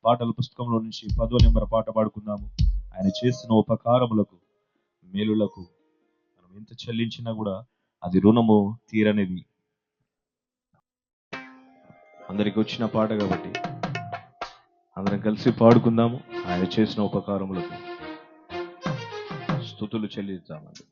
పాటల పుస్తకంలో నుంచి 10వ నెంబర్ పాట పాడుకుందాము. ఆయన చేసిన ఉపకారములకు మేలులకు మనం ఎంత చెల్లించినా కూడా అది రుణము తీరనిది. అందరికి వచ్చిన పాట కాబట్టి అందరం కలిసి పాడుకుందాము. ఆయన చేసిన ఉపకారములకు స్తుతులు చెల్లిద్దామండి.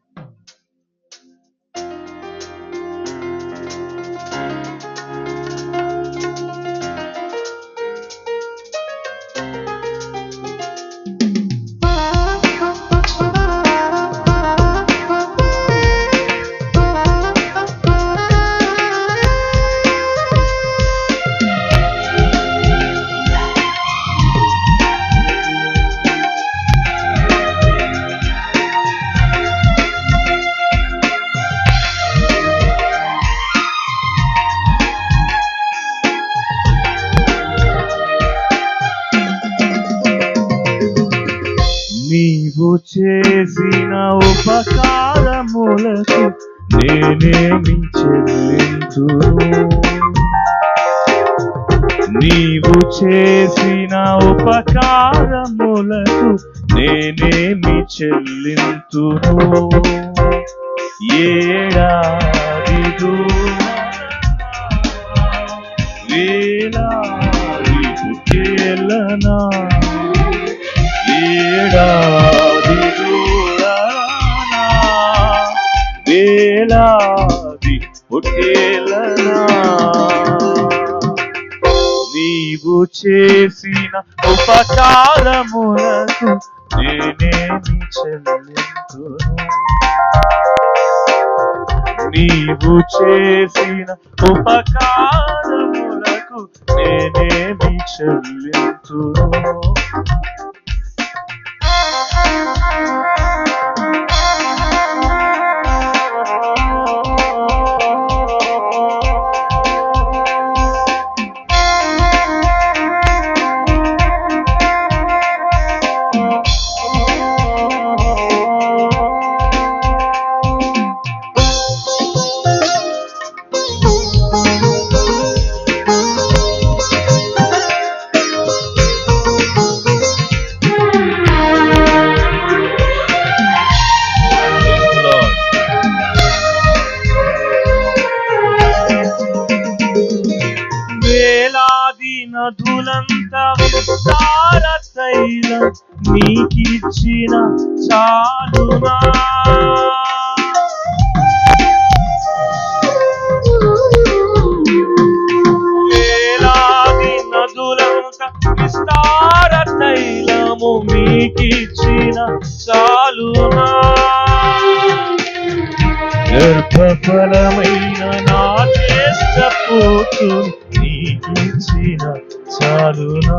నీవు చేసిన ఉపకారములకు నేనేమి చెల్లింతును? నీవు చేసిన ఉపకారములకు నేనేమి చెల్లింతును? ఏడాది వేలాది పుట్టేళ్ళనా, ఏడాది దూరానా వేలాది పుట్టేళ్ళనా, నీవు చేసిన ఉపకారములకు నేనేమి చెల్లింతును? నీవు చేసిన ఉపకారములకు నేనేమి చెల్లింతును? నదులంత విస్తార తైలం నీకిచ్చిన చాలునా, వేలాది నదులంత విస్తార తైలము నీకిచ్చిన చాలునా, గర్భఫలమైన నా జ్యేష్ఠపుత్రుని నీకిచ్చిన చాలునా,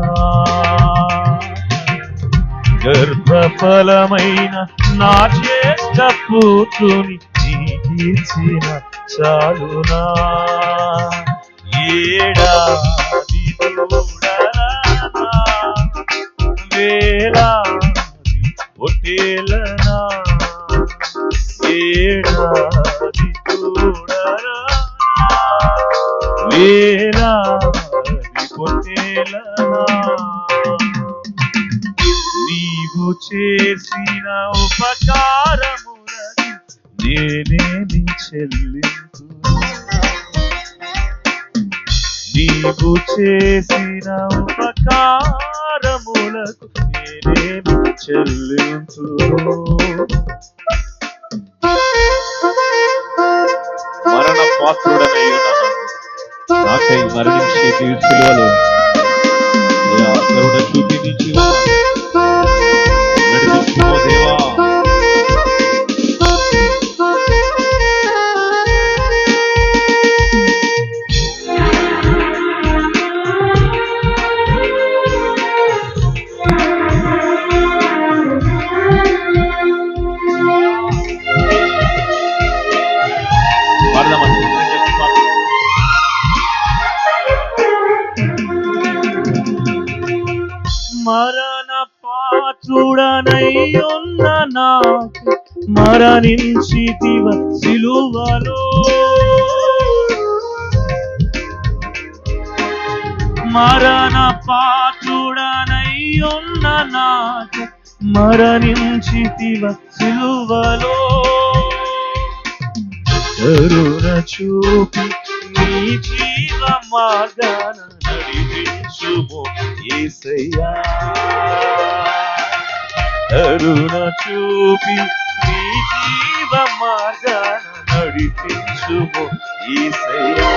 గర్భఫలమైన నా జ్యేష్ఠపుత్రుని నీకిచ్చిన చాలునా, ఏడాది దూడలనా వేలాది పొట్టేళ్ళనా, ఏడాది దూడలనా వేలాది పొట్టేళ్ళనా, నీవు చేసిన ఉపకారములకు నేనేమి చెల్లింతును? నీవు చేసిన ఉపకారములకు నేనేమి చెల్లింతును? మరణ పాత్రుడనై ఉన్నాను, నాకై మరణించి సిలువలో కరుణ చూపించి నడిపించుకో దేవా. మరణ పాత్రుడనై ఉన్న నాకు మరణించితివ సిలువలో, మరణ పాత్రుడనయ్యున్న నాకు మరణించితివ సిలువలో. కరుణ చూపి నీ జీవ మార్గాన నడిపించుము యేసయ్యా. కరుణ చూపి నీ జీవ మార్గాన నడిపించుము యేసయ్యా.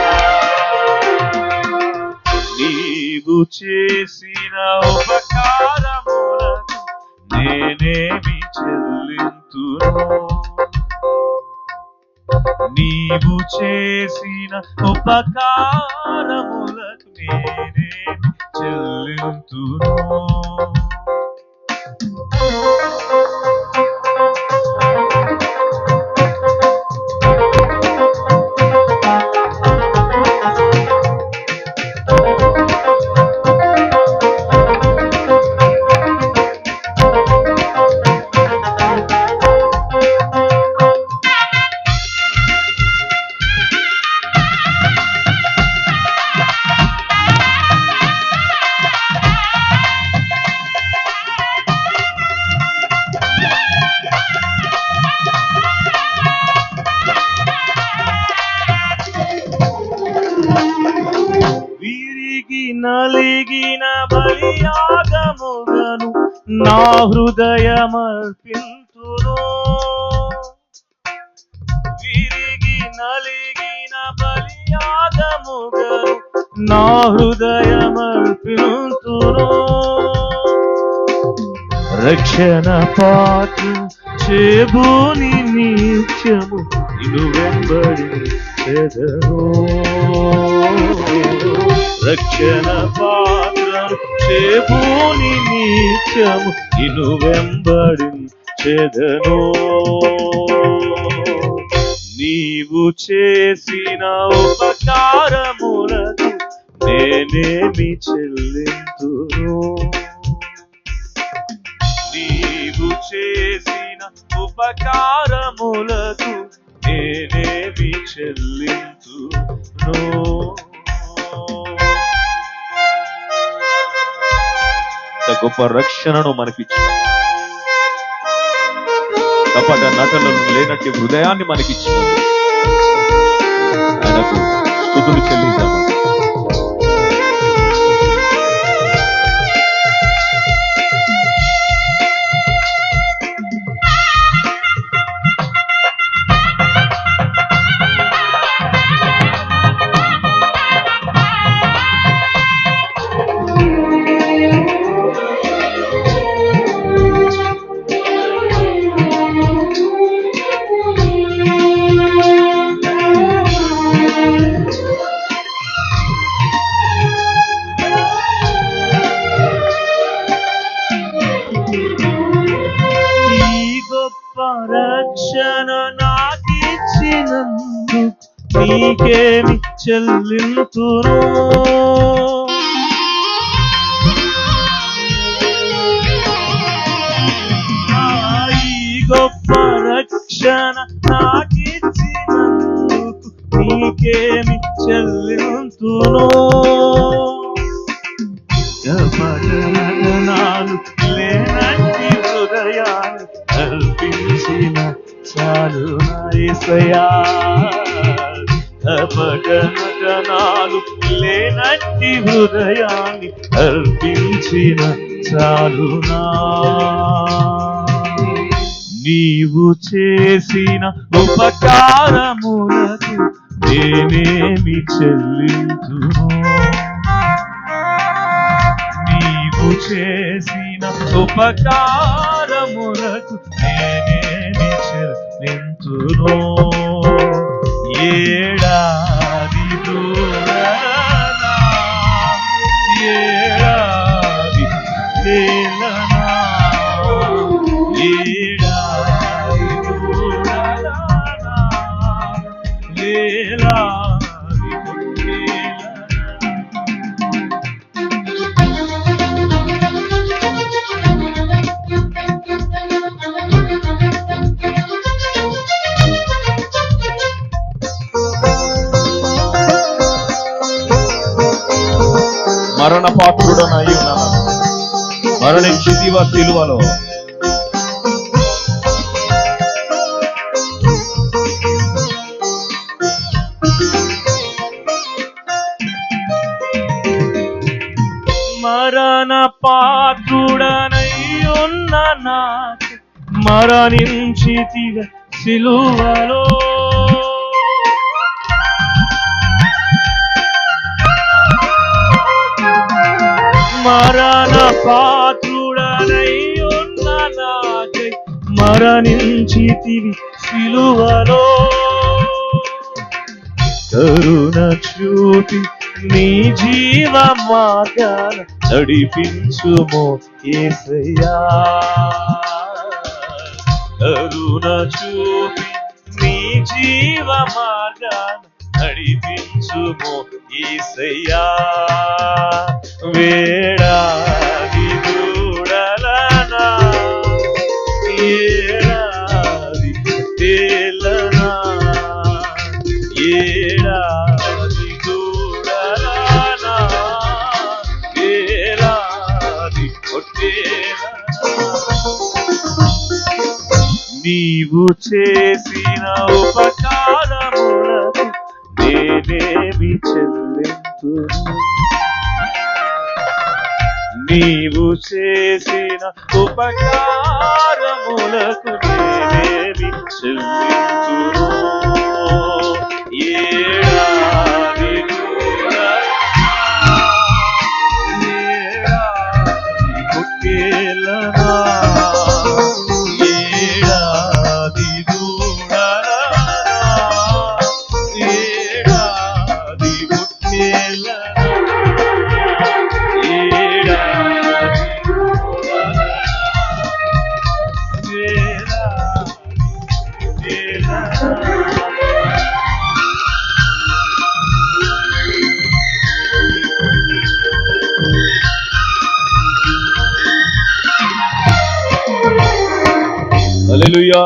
నీవు చేసిన ఉపకారములకు నేనేమి చెల్లింతును. నీవు చేసిన ఉపకారములకు నేనేమి చెల్లింతును. నలిగిన బలియాగముగను నా హృదయమర్పింతును. విరిగి నలిగిన బలియాగముగను నా హృదయమర్పింతును. రక్షణ పాత్ర చేబూని నిత్యము నిన్ను వెంబడించెదను. రక్షణ పాత్ర చేబూని నిత్యము నిన్ను వెంబడించెదను. నీవు చేసిన ఉపకారములకు నేనేమి చెల్లింతును. నీవు చేసిన ఉపకారములకు నేనేమి చెల్లింతును. గొప్ప రక్షణను మనకిచ్చిన, కపట నటనలు లేనట్టి హృదయాన్ని మనకిచ్చిన ఆయనకు స్తుతులు చెల్లిద్దాం. రక్షణ నాకిచ్చినందుకు నీకేమి చెల్లింతును. ఈ గొప్ప రక్షణ నాకిచ్చినందుకు నీకేమి చెల్లింతును. కపటనాలు లేనట్టి హృదయాన్ని అర్పించిన చాలునా యేసయ్యా. కపటనాలు లేనట్టి హృదయాన్ని అర్పించిన చాలునా. నీవు చేసిన ఉపకారములకు నేనేమి చెల్లింతును. నీవు చేసిన ఉపకారములకు నేనేమి చెల్లింతును. ఏడాది దూరనా ఏడాది తేలనా ఏడాది దూరనా ఏడాది తేలనా. మరణించితివా సిలువలో. మరణ పాత్రుడనై ఉన్న నాకు మరణించితివా సిలువలో. మరణ పాత్రుడనై ఉన్న నాకై మరణించితివి సిలువలో. కరుణ చూపి నీ జీవ మార్గాన నడిపించుమో యేసయ్యా. కరుణ చూపి నీ జీవ మార్గాన నడిపించుమో యేసయ్యా. వేడాది దూడలనా ఏడాది తేలనా, ఏడాది దూడలనా ఏడాది పొట్టేలనా. నీవు చేసిన ఉపకారములకు నేనేమి చెల్లింతును. నీవు చేసిన ఉపకారములకు నేనేమి చెల్లింతును. ఏడాది ఏడాది పొట్టేలనా, ఏడాది దూడలనా ఏడాది పొట్టేలనా, ఏడాది దూడలనా హల్లెలూయా,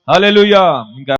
హల్లెలూయా. ఇంకా